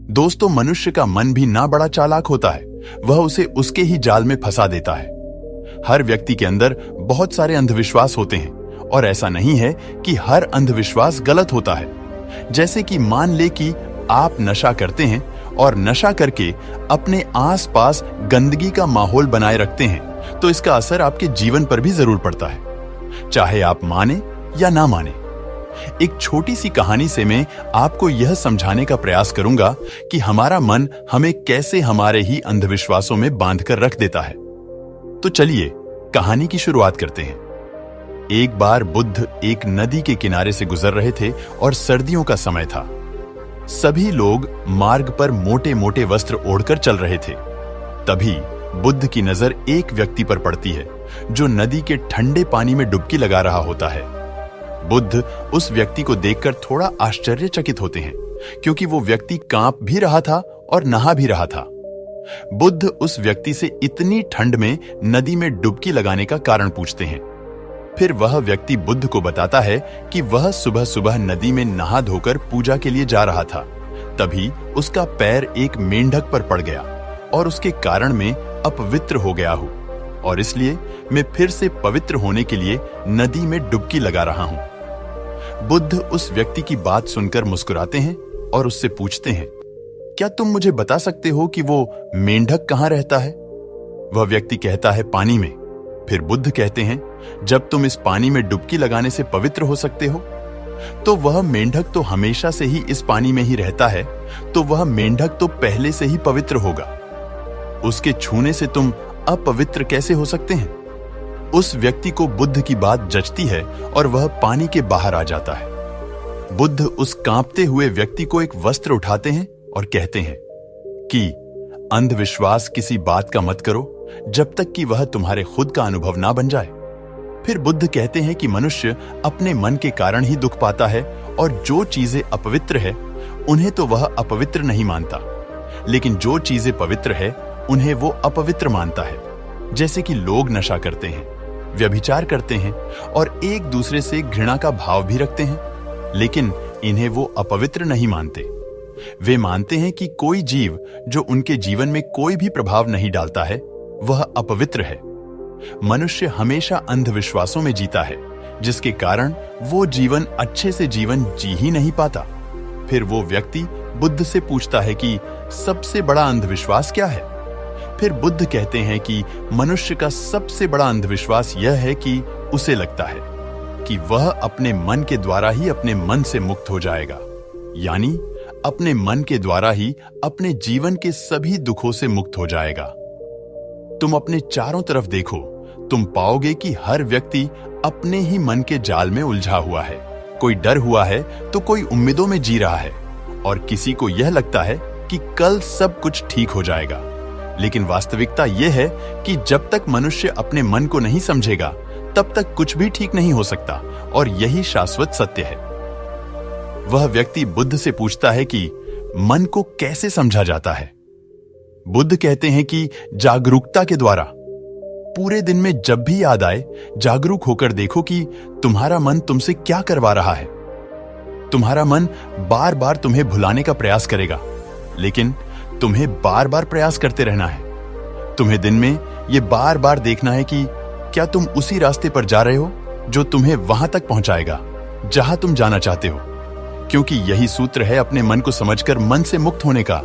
दोस्तों, मनुष्य का मन भी ना बड़ा चालाक होता है, वह उसे उसके ही जाल में फंसा देता है। हर व्यक्ति के अंदर बहुत सारे अंधविश्वास होते हैं और ऐसा नहीं है कि हर अंधविश्वास गलत होता है। जैसे कि मान ले कि आप नशा करते हैं और नशा करके अपने आसपास गंदगी का माहौल बनाए रखते हैं, तो इसका असर आपके जीवन पर भी जरूर पड़ता है, चाहे आप माने या ना माने। एक छोटी सी कहानी से मैं आपको यह समझाने का प्रयास करूंगा कि हमारा मन हमें कैसे हमारे ही अंधविश्वासों में बांधकर रख देता है। तो चलिए कहानी की शुरुआत करते हैं। एक बार बुद्ध एक नदी के किनारे से गुजर रहे थे और सर्दियों का समय था। सभी लोग मार्ग पर मोटे मोटे वस्त्र ओढ़कर चल रहे थे। तभी बुद्ध की नजर एक व्यक्ति पर पड़ती है जो नदी के ठंडे पानी में डुबकी लगा रहा होता है। बुद्ध उस व्यक्ति को देखकर थोड़ा आश्चर्यचकित होते हैं, क्योंकि वो व्यक्ति कांप भी रहा था और नहा भी रहा था। बुद्ध उस व्यक्ति से इतनी ठंड में नदी में डुबकी लगाने का कारण पूछते हैं। फिर वह व्यक्ति बुद्ध को बताता है कि वह सुबह सुबह नदी में नहा धोकर पूजा के लिए जा रहा था। तभी उसका पैर एक मेंढक पर पड़ गया और उसके कारण मैं अपवित्र हो गया हूं, और इसलिए मैं फिर से पवित्र होने के लिए नदी में डुबकी लगा रहा हूं। बुद्ध उस व्यक्ति की बात सुनकर मुस्कुराते हैं और उससे पूछते हैं, क्या तुम मुझे बता सकते हो कि वो मेंढक कहां रहता है? वह व्यक्ति कहता है, पानी में। फिर बुद्ध कहते हैं, जब तुम इस पानी में डुबकी लगाने से पवित्र हो सकते हो, तो वह मेंढक तो हमेशा से ही इस पानी में ही रहता है, तो वह मेंढक तो पहले से ही पवित्र होगा। उसके छूने से तुम अपवित्र कैसे हो सकते हैं? उस व्यक्ति को बुद्ध की बात जचती है और वह पानी के बाहर आ जाता है। बुद्ध उस कांपते हुए व्यक्ति को एक वस्त्र उठाते हैं और कहते हैं कि अंधविश्वास किसी बात का मत करो जब तक कि वह तुम्हारे खुद का अनुभव ना बन जाए। फिर बुद्ध कहते हैं कि मनुष्य अपने मन के कारण ही दुख पाता है, और जो चीजें अपवित्र है उन्हें तो वह अपवित्र नहीं मानता, लेकिन जो चीजें पवित्र है उन्हें वो अपवित्र मानता है। जैसे कि लोग नशा करते हैं, व्यभिचार करते हैं और एक दूसरे से घृणा का भाव भी रखते हैं, लेकिन इन्हें वो अपवित्र नहीं मानते। वे मानते हैं कि कोई जीव जो उनके जीवन में कोई भी प्रभाव नहीं डालता है वह अपवित्र है। मनुष्य हमेशा अंधविश्वासों में जीता है, जिसके कारण वो जीवन अच्छे से जीवन जी ही नहीं पाता। फिर वो व्यक्ति बुद्ध से पूछता है कि सबसे बड़ा अंधविश्वास क्या है? फिर बुद्ध कहते हैं कि मनुष्य का सबसे बड़ा अंधविश्वास यह है कि उसे लगता है कि वह अपने मन के द्वारा ही अपने मन से मुक्त हो जाएगा, यानी अपने मन के द्वारा ही अपने जीवन के सभी दुखों से मुक्त हो जाएगा। तुम अपने चारों तरफ देखो, तुम पाओगे कि हर व्यक्ति अपने ही मन के जाल में उलझा हुआ है। कोई डर हुआ है तो कोई उम्मीदों में जी रहा है, और किसी को यह लगता है कि कल सब कुछ ठीक हो जाएगा। लेकिन वास्तविकता यह है कि जब तक मनुष्य अपने मन को नहीं समझेगा तब तक कुछ भी ठीक नहीं हो सकता, और यही शाश्वत सत्य है। वह व्यक्ति बुद्ध से पूछता है कि मन को कैसे समझा जाता है? बुद्ध कहते हैं कि जागरूकता के द्वारा। पूरे दिन में जब भी याद आए, जागरूक होकर देखो कि तुम्हारा मन तुमसे क्या करवा रहा है। तुम्हारा मन बार बार तुम्हें भुलाने का प्रयास करेगा, लेकिन तुम्हें बार बार प्रयास करते रहना है। तुम्हें दिन में यह बार बार देखना है कि क्या तुम उसी रास्ते पर जा रहे हो जो तुम्हें वहां तक पहुंचाएगा जहां तुम जाना चाहते हो, क्योंकि यही सूत्र है अपने मन को समझकर मन से मुक्त होने का।